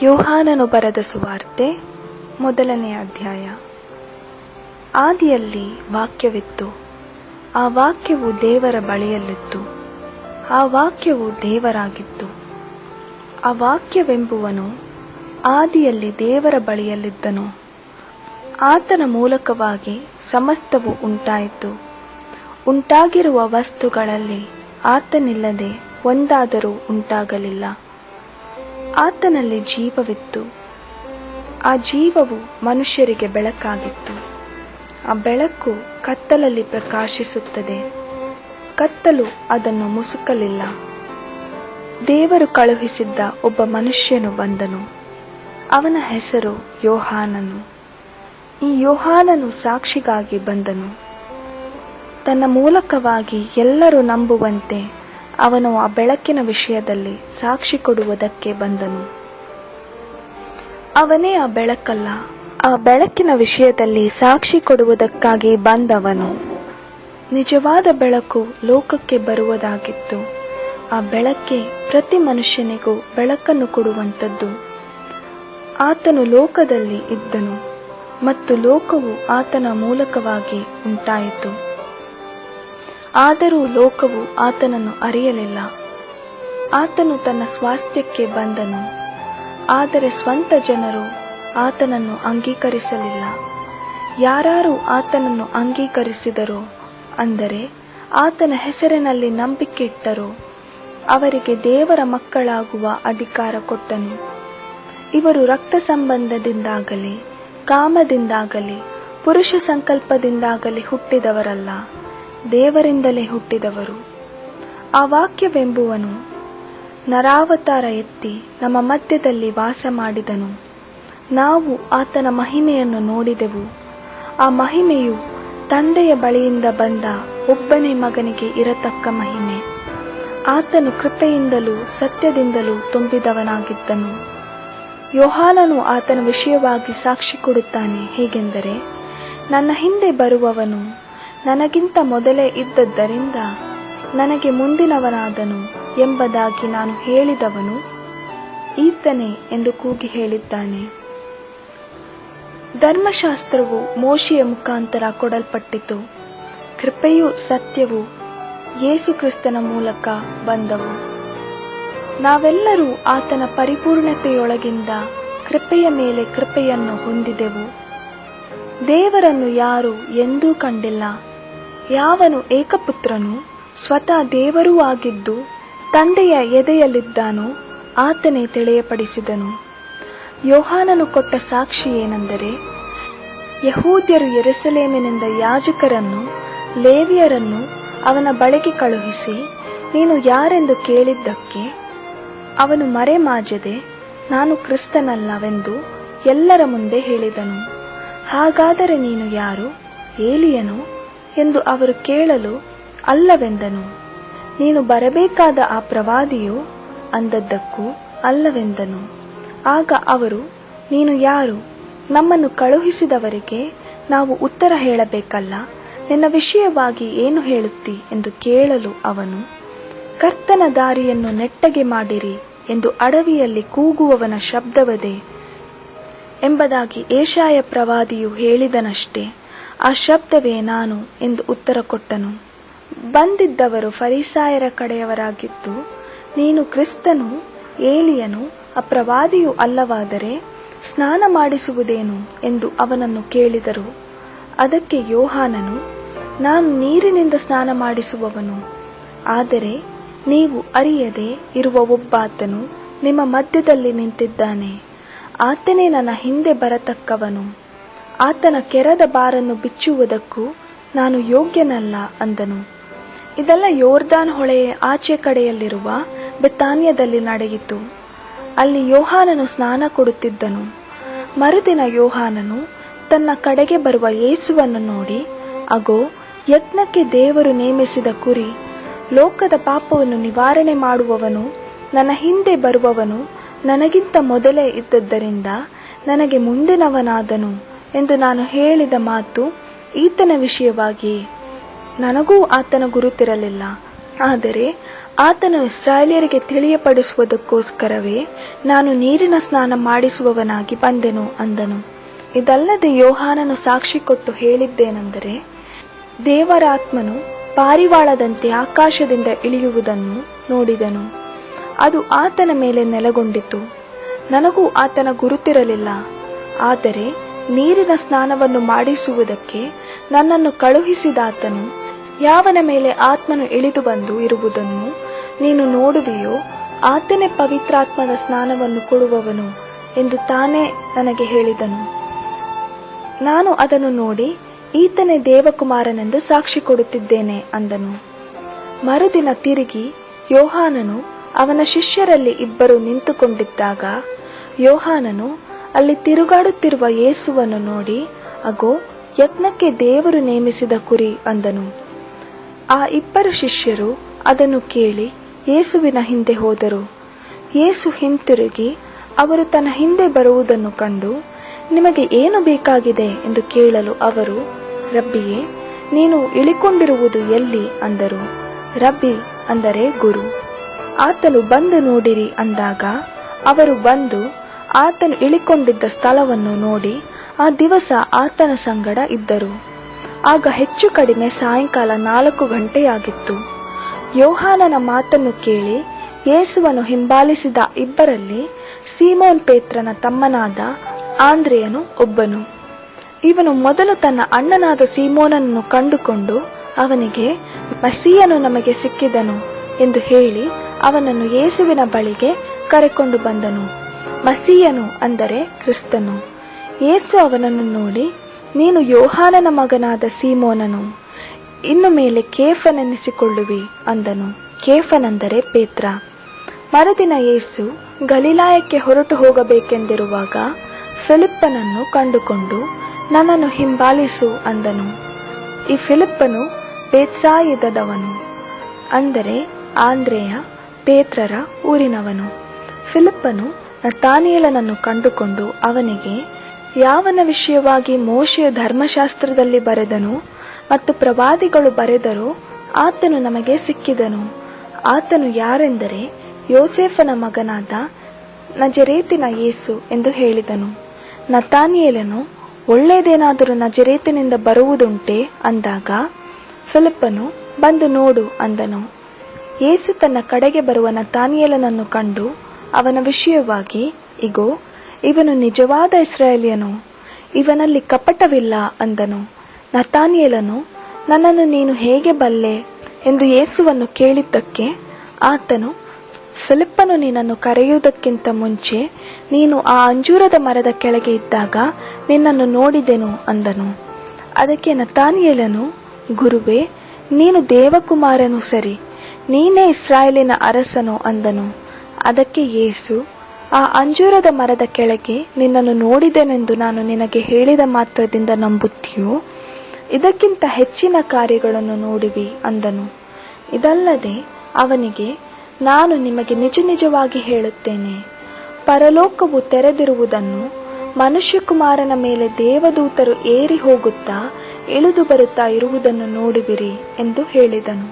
ಯೋಹಾನನು ಬರೆದ ಸುವಾರ್ತೆ 1ನೇ ಅಧ್ಯಾಯ. ಆದಿಯಲ್ಲಿ ವಾಕ್ಯವಿತ್ತು, ಆ ವಾಕ್ಯವು ದೇವರ ಬಳಿಯಲ್ಲಿತ್ತು, ಆ ವಾಕ್ಯವು ದೇವರಾಗಿತ್ತು. ಆ ವಾಕ್ಯವೆಂಬುವನು ಆದಿಯಲ್ಲಿ ದೇವರ ಬಳಿಯಲ್ಲಿದ್ದನು. ಆತನ ಮೂಲಕವಾಗಿ ಸಮಸ್ತವು ಉಂಟಾಯಿತು. ಉಂಟಾಗಿರುವ ವಸ್ತುಗಳಲ್ಲಿ ಆತನಿಲ್ಲದೆ ಒಂದಾದರೂ ಉಂಟಾಗಲಿಲ್ಲ. ಆತನಲ್ಲಿ ಜೀವವಿತ್ತು, ಆ ಜೀವವು ಮನುಷ್ಯರಿಗೆ ಬೆಳಕಾಗಿತ್ತು. ಆ ಬೆಳಕು ಕತ್ತಲಲ್ಲಿ ಪ್ರಕಾಶಿಸುತ್ತದೆ, ಕತ್ತಲು ಅದನ್ನು ಮುಸುಕಲಿಲ್ಲ. ದೇವರು ಕಳುಹಿಸಿದ್ದ ಒಬ್ಬ ಮನುಷ್ಯನು ಬಂದನು, ಅವನ ಹೆಸರು ಯೋಹಾನನು. ಈ ಯೋಹಾನನು ಸಾಕ್ಷಿಗಾಗಿ ಬಂದನು. ತನ್ನ ಮೂಲಕವಾಗಿ ಎಲ್ಲರೂ ನಂಬುವಂತೆ ಅವನು ಆ ಬೆಳಕಿನ ವಿಷಯದಲ್ಲಿ ಸಾಕ್ಷಿ ಕೊಡುವುದಕ್ಕೆ ಬಂದನು. ಅವನೇ ಆ ಬೆಳಕಲ್ಲ, ಆ ಬೆಳಕಿನ ವಿಷಯದಲ್ಲಿ ಸಾಕ್ಷಿ ಕೊಡುವುದಕ್ಕಾಗಿ ಬಂದವನು. ನಿಜವಾದ ಬೆಳಕು ಲೋಕಕ್ಕೆ ಬರುವುದಾಗಿತ್ತು. ಆ ಬೆಳಕೇ ಪ್ರತಿ ಮನುಷ್ಯನಿಗೂ ಬೆಳಕನ್ನು ಕೊಡುವಂಥದ್ದು. ಆತನು ಲೋಕದಲ್ಲಿ ಇದ್ದನು ಮತ್ತು ಲೋಕವು ಆತನ ಮೂಲಕವಾಗಿ ಉಂಟಾಯಿತು. ಆದರೂ ಲೋಕವು ಆತನನ್ನು ಅರಿಯಲಿಲ್ಲ. ಆತನು ತನ್ನ ಸ್ವಾಸ್ಥ್ಯಕ್ಕೆ ಬಂದನು, ಆದರೆ ಸ್ವಂತ ಜನರು ಆತನನ್ನು ಅಂಗೀಕರಿಸಲಿಲ್ಲ. ಯಾರು ಆತನನ್ನು ಅಂಗೀಕರಿಸಿದರೋ, ಅಂದರೆ ಆತನ ಹೆಸರಿನಲ್ಲಿ ನಂಬಿಕೆ ಇಟ್ಟರೋ, ಅವರಿಗೆ ದೇವರ ಮಕ್ಕಳಾಗುವ ಅಧಿಕಾರ ಕೊಟ್ಟನು. ಇವರು ರಕ್ತ ಸಂಬಂಧದಿಂದಾಗಲಿ, ಕಾಮದಿಂದಾಗಲಿ, ಪುರುಷ ಸಂಕಲ್ಪದಿಂದಾಗಲಿ ಹುಟ್ಟಿದವರಲ್ಲ, ದೇವರಿಂದಲೇ ಹುಟ್ಟಿದವರು. ಆ ವಾಕ್ಯವೆಂಬುವನು ನರಾವತಾರ ಎತ್ತಿ ನಮ್ಮ ಮಧ್ಯದಲ್ಲಿ ವಾಸ ಮಾಡಿದನು. ನಾವು ಆತನ ಮಹಿಮೆಯನ್ನು ನೋಡಿದೆವು. ಆ ಮಹಿಮೆಯು ತಂದೆಯ ಬಳಿಯಿಂದ ಬಂದ ಒಬ್ಬನೇ ಮಗನಿಗೆ ಇರತಕ್ಕ ಮಹಿಮೆ. ಆತನು ಕೃಪೆಯಿಂದಲೂ ಸತ್ಯದಿಂದಲೂ ತುಂಬಿದವನಾಗಿದ್ದನು. ಯೋಹಾನನು ಆತನ ವಿಷಯವಾಗಿ ಸಾಕ್ಷಿ ಕೊಡುತ್ತಾನೆ, ಹೇಗೆಂದರೆ, ನನ್ನ ಹಿಂದೆ ಬರುವವನು ನನಗಿಂತ ಮೊದಲೇ ಇದ್ದದ್ದರಿಂದ ನನಗೆ ಮುಂದಿನವನಾದನು ಎಂಬುದಾಗಿ ನಾನು ಹೇಳಿದವನು ಈತನೇ ಎಂದು ಕೂಗಿ ಹೇಳಿದ್ದಾನೆ. ಧರ್ಮಶಾಸ್ತ್ರವು ಮೋಶೆಯ ಮುಖಾಂತರ ಕೊಡಲ್ಪಟ್ಟಿತು, ಕೃಪೆಯೂ ಸತ್ಯವೂ ಯೇಸು ಕ್ರಿಸ್ತನ ಮೂಲಕ ಬಂದವು. ನಾವೆಲ್ಲರೂ ಆತನ ಪರಿಪೂರ್ಣತೆಯೊಳಗಿಂದ ಕೃಪೆಯ ಮೇಲೆ ಕೃಪೆಯನ್ನು ಹೊಂದಿದೆವು. ದೇವರನ್ನು ಯಾರೂ ಎಂದೂ ಕಂಡಿಲ್ಲ. ಯಾವನು ಏಕಪುತ್ರನು ಸ್ವತಃ ದೇವರೂ ಆಗಿದ್ದು ತಂದೆಯ ಎದೆಯಲ್ಲಿದ್ದಾನೋ ಆತನೇ ತಿಳಿಯಪಡಿಸಿದನು. ಯೋಹಾನನು ಕೊಟ್ಟ ಸಾಕ್ಷಿ ಏನೆಂದರೆ, ಯಹೂದ್ಯರು ಯೆರೂಸಲೇಮಿನಿಂದ ಯಾಜಕರನ್ನು, ಲೇವಿಯರನ್ನು ಅವನ ಬಳಿಗೆ ಕಳುಹಿಸಿ, ನೀನು ಯಾರೆಂದು ಕೇಳಿದ್ದಕ್ಕೆ ಅವನು ಮರೆಮಾಚದೆ, ನಾನು ಕ್ರಿಸ್ತನಲ್ಲವೆಂದು ಎಲ್ಲರ ಮುಂದೆ ಹೇಳಿದನು. ಹಾಗಾದರೆ ನೀನು ಯಾರು? ಏಲಿಯನು ಎಂದು ಅವರು ಕೇಳಲು, ಅಲ್ಲವೆಂದನು. ನೀನು ಬರಬೇಕಾದ ಆ ಪ್ರವಾದಿಯು ಅಂದದ್ದಕ್ಕೂ ಅಲ್ಲವೆಂದನು. ಆಗ ಅವರು, ನೀನು ಯಾರು? ನಮ್ಮನ್ನು ಕಳುಹಿಸಿದವರಿಗೆ ನಾವು ಉತ್ತರ ಹೇಳಬೇಕಲ್ಲ, ನಿನ್ನ ವಿಷಯವಾಗಿ ಏನು ಹೇಳುತ್ತಿ ಎಂದು ಕೇಳಲು ಅವನು, ಕರ್ತನ ದಾರಿಯನ್ನು ನೆಟ್ಟಗೆ ಮಾಡಿರಿ ಎಂದು ಅಡವಿಯಲ್ಲಿ ಕೂಗುವವನ ಶಬ್ದವದೇ ಎಂಬುದಾಗಿ ಯೆಶಾಯ ಪ್ರವಾದಿಯು ಹೇಳಿದನಷ್ಟೇ. ಆ ಶಬ್ದವೇ ನಾನು ಎಂದು ಉತ್ತರ ಕೊಟ್ಟನು. ಬಂದಿದ್ದವರು ಫರಿಸಾಯರ ಕಡೆಯವರಾಗಿದ್ದು, ನೀನು ಕ್ರಿಸ್ತನು, ಏಲಿಯನು, ಆ ಪ್ರವಾದಿಯು ಅಲ್ಲವಾದರೆ ಸ್ನಾನ ಮಾಡಿಸುವುದೇನು ಎಂದು ಅವನನ್ನು ಕೇಳಿದರು. ಅದಕ್ಕೆ ಯೋಹಾನನು, ನಾನು ನೀರಿನಿಂದ ಸ್ನಾನ ಮಾಡಿಸುವವನು, ಆದರೆ ನೀವು ಅರಿಯದೆ ಇರುವ ಒಬ್ಬಾತನು ನಿಮ್ಮ ಮಧ್ಯದಲ್ಲಿ ನಿಂತಿದ್ದಾನೆ. ಆತನೇ ನನ್ನ ಹಿಂದೆ ಬರತಕ್ಕವನು. ಆತನ ಕೆರದ ಬಾರನ್ನು ಬಿಚ್ಚುವುದಕ್ಕೂ ನಾನು ಯೋಗ್ಯನಲ್ಲ ಅಂದನು. ಇದೆಲ್ಲ ಯೋರ್ದಾನ್ ಹೊಳೆಯ ಆಚೆ ಕಡೆಯಲ್ಲಿರುವ ಬೆತಾನ್ಯದಲ್ಲಿ ನಡೆಯಿತು. ಅಲ್ಲಿ ಯೋಹಾನನು ಸ್ನಾನ ಕೊಡುತ್ತಿದ್ದನು. ಮರುದಿನ ಯೋಹಾನನು ತನ್ನ ಕಡೆಗೆ ಬರುವ ಯೇಸುವನ್ನು ನೋಡಿ, ಅಗೋ, ಯಜ್ಞಕ್ಕೆ ದೇವರು ನೇಮಿಸಿದ ಕುರಿ, ಲೋಕದ ಪಾಪವನ್ನು ನಿವಾರಣೆ ಮಾಡುವವನು, ನನ್ನ ಹಿಂದೆ ಬರುವವನು ನನಗಿಂತ ಮೊದಲೇ ಇದ್ದದ್ದರಿಂದ ನನಗೆ ಮುಂದಿನವನಾದನು ಎಂದು ನಾನು ಹೇಳಿದ ಮಾತು ಈತನ ವಿಷಯವಾಗಿಯೇ. ನನಗೂ ಆತನ ಗುರುತಿರಲಿಲ್ಲ, ಆದರೆ ಆತನು ಇಸ್ರಾಯೇಲ್ಯರಿಗೆ ತಿಳಿಯಪಡಿಸುವುದಕ್ಕೋಸ್ಕರವೇ ನಾನು ನೀರಿನ ಸ್ನಾನ ಮಾಡಿಸುವವನಾಗಿ ಬಂದೆನು ಅಂದನು. ಇದಲ್ಲದೆ ಯೋಹಾನನು ಸಾಕ್ಷಿ ಕೊಟ್ಟು ಹೇಳಿದ್ದೇನೆಂದರೆ, ದೇವರಾತ್ಮನು ಪಾರಿವಾಳದಂತೆ ಆಕಾಶದಿಂದ ಇಳಿಯುವುದನ್ನು ನೋಡಿದನು. ಅದು ಆತನ ಮೇಲೆ ನೆಲೆಗೊಂಡಿತು. ನನಗೂ ಆತನ ಗುರುತಿರಲಿಲ್ಲ. ಆದರೆ ನೀರಿನ ಸ್ನಾನವನ್ನು ಮಾಡಿಸುವುದಕ್ಕೆ ನನ್ನನ್ನು ಕಳುಹಿಸಿದಾತನು, ಯಾವನ ಮೇಲೆ ಆತ್ಮನು ಇಳಿದು ಬಂದು ಇರುವುದನ್ನು ನೀನು ನೋಡುವೆಯೋ ಆತನೇ ಪವಿತ್ರಾತ್ಮದ ಸ್ನಾನವನ್ನು ಕೊಡುವವನು ಎಂದು ತಾನೇ ನನಗೆ ಹೇಳಿದನು. ನಾನು ಅದನ್ನು ನೋಡಿ ಈತನೇ ದೇವಕುಮಾರನೆಂದು ಸಾಕ್ಷಿ ಕೊಡುತ್ತಿದ್ದೇನೆ ಅಂದನು. ಮರುದಿನ ತಿರುಗಿ ಯೋಹಾನನು ಅವನ ಶಿಷ್ಯರಲ್ಲಿ ಇಬ್ಬರು ನಿಂತುಕೊಂಡಿದ್ದಾಗ ಯೋಹಾನನು ಅಲ್ಲಿ ತಿರುಗಾಡುತ್ತಿರುವ ಯೇಸುವನ್ನು ನೋಡಿ, ಅಗೋ, ಯಜ್ಞಕ್ಕೆ ದೇವರು ನೇಮಿಸಿದ ಕುರಿ ಅಂದನು. ಆ ಇಬ್ಬರು ಶಿಷ್ಯರು ಅದನ್ನು ಕೇಳಿ ಯೇಸುವಿನ ಹಿಂದೆ ಹೋದರು. ಯೇಸು ಹಿಂತಿರುಗಿ ಅವರು ತನ್ನ ಹಿಂದೆ ಬರುವುದನ್ನು ಕಂಡು, ನಿಮಗೆ ಏನು ಬೇಕಾಗಿದೆ ಎಂದು ಕೇಳಲು ಅವರು, ರಬ್ಬಿಯೇ, ನೀನು ಇಳಿಕೊಂಡಿರುವುದು ಎಲ್ಲಿ ಅಂದರು. ರಬ್ಬಿ ಅಂದರೆ ಗುರು. ಆತನು ಬಂದು ನೋಡಿರಿ ಅಂದಾಗ ಅವರು ಬಂದು ಆತನು ಇಳಿಕೊಂಡಿದ್ದ ಸ್ಥಳವನ್ನು ನೋಡಿ ಆ ದಿವಸ ಆತನ ಸಂಗಡ ಇದ್ದರು. ಆಗ ಹೆಚ್ಚು ಕಡಿಮೆ ಸಾಯಂಕಾಲ 4 ಗಂಟೆಯಾಗಿತ್ತು. ಯೋಹಾನನ ಮಾತನ್ನು ಕೇಳಿ ಯೇಸುವನ್ನು ಹಿಂಬಾಲಿಸಿದ ಇಬ್ಬರಲ್ಲಿ ಸೀಮೋನ್ ಪೇತ್ರನ ತಮ್ಮನಾದ ಆಂದ್ರೆಯನು ಒಬ್ಬನು. ಇವನು ಮೊದಲು ತನ್ನ ಅಣ್ಣನಾದ ಸೀಮೋನನನ್ನು ಕಂಡುಕೊಂಡು ಅವನಿಗೆ, ಮಸೀಯನು ನಮಗೆ ಸಿಕ್ಕಿದನು ಎಂದು ಹೇಳಿ ಅವನನ್ನು ಯೇಸುವಿನ ಬಳಿಗೆ ಕರೆಕೊಂಡು ಬಂದನು. ಮಸೀಯನು ಅಂದರೆ ಕ್ರಿಸ್ತನು. ಯೇಸು ಅವನನ್ನು ನೋಡಿ, ನೀನು ಯೋಹಾನನ ಮಗನಾದ ಸೀಮೋನನು, ಇನ್ನು ಮೇಲೆ ಕೇಫನೆನಿಸಿಕೊಳ್ಳುವಿ ಅಂದನು. ಕೇಫನೆಂದರೆ ಪೇತ್ರ. ಮರುದಿನ ಯೇಸು ಗಲಿಲಾಯಕ್ಕೆ ಹೊರಟು ಹೋಗಬೇಕೆಂದಿರುವಾಗ ಫಿಲಿಪ್ಪನನ್ನು ಕಂಡುಕೊಂಡು, ನನ್ನನ್ನು ಹಿಂಬಾಲಿಸು ಅಂದನು. ಈ ಫಿಲಿಪ್ಪನು ಬೇತ್ಸಾಯಿದದವನು, ಅಂದರೆ ಆಂದ್ರೆಯ ಪೇತ್ರರ ಊರಿನವನು. ಫಿಲಿಪ್ಪನು ನತಾನಿಯೇಲನನ್ನು ಕಂಡುಕೊಂಡು ಅವನಿಗೆ, ಯಾವನ ವಿಷಯವಾಗಿ ಮೋಶೆಯು ಧರ್ಮಶಾಸ್ತ್ರದಲ್ಲಿ ಬರೆದನು ಮತ್ತು ಪ್ರವಾದಿಗಳು ಬರೆದರೋ ಆತನು ನಮಗೆ ಸಿಕ್ಕಿದನು. ಆತನು ಯಾರೆಂದರೆ ಯೋಸೇಫನ ಮಗನಾದ ನಜರೇತಿನ ಯೇಸು ಎಂದು ಹೇಳಿದನು. ನತಾನಿಯೇಲನು, ಒಳ್ಳೆಯದೇನಾದರೂ ನಜರೇತಿನಿಂದ ಬರುವುದುಂಟೆ ಅಂದಾಗ ಫಿಲಿಪ್ಪನು, ಬಂದು ನೋಡು ಅಂದನು. ಯೇಸು ತನ್ನ ಕಡೆಗೆ ಬರುವ ನತಾನಿಯೇಲನನ್ನು ಕಂಡು ಅವನ ವಿಷಯವಾಗಿ, ಇಗೋ, ಇವನು ನಿಜವಾದ ಇಸ್ರಾಯೇಲ್ಯನು, ಇವನಲ್ಲಿ ಕಪಟವಿಲ್ಲ ಅಂದನು. ನತಾನಿಯೇಲನು, ನನ್ನನ್ನು ನೀನು ಹೇಗೆ ಬಲ್ಲೆ ಎಂದು ಯೇಸುವನ್ನು ಕೇಳಿದ್ದಕ್ಕೆ ಆತನು, ಫಿಲಿಪ್ಪನು ನಿನ್ನನ್ನು ಕರೆಯುವುದಕ್ಕಿಂತ ಮುಂಚೆ ನೀನು ಆ ಅಂಜೂರದ ಮರದ ಕೆಳಗೆ ಇದ್ದಾಗ ನಿನ್ನನ್ನು ನೋಡಿದೆನು ಅಂದನು. ಅದಕ್ಕೆ ನತಾನಿಯೇಲನು, ಗುರುವೇ, ನೀನು ದೇವಕುಮಾರನು ಸರಿ, ನೀನೇ ಇಸ್ರಾಯೇಲಿನ ಅರಸನು ಅಂದನು. ಅದಕ್ಕೆ ಯೇಸು, ಆ ಅಂಜೂರದ ಮರದ ಕೆಳಗೆ ನಿನ್ನನ್ನು ನೋಡಿದೆನೆಂದು ನಾನು ನಿನಗೆ ಹೇಳಿದ ಮಾತ್ರದಿಂದ ನಂಬುತ್ತೀಯೋ? ಇದಕ್ಕಿಂತ ಹೆಚ್ಚಿನ ಕಾರ್ಯಗಳನ್ನು ನೋಡುವಿ ಅಂದನು. ಇದಲ್ಲದೆ ಅವನಿಗೆ, ನಾನು ನಿಮಗೆ ನಿಜ ನಿಜವಾಗಿ ಹೇಳುತ್ತೇನೆ, ಪರಲೋಕವು ತೆರೆದಿರುವುದನ್ನು, ಮನುಷ್ಯಕುಮಾರನ ಮೇಲೆ ದೇವದೂತರು ಏರಿ ಹೋಗುತ್ತಾ ಇಳಿದು ಬರುತ್ತಾ ಇರುವುದನ್ನು ನೋಡುವಿರಿ ಎಂದು ಹೇಳಿದನು.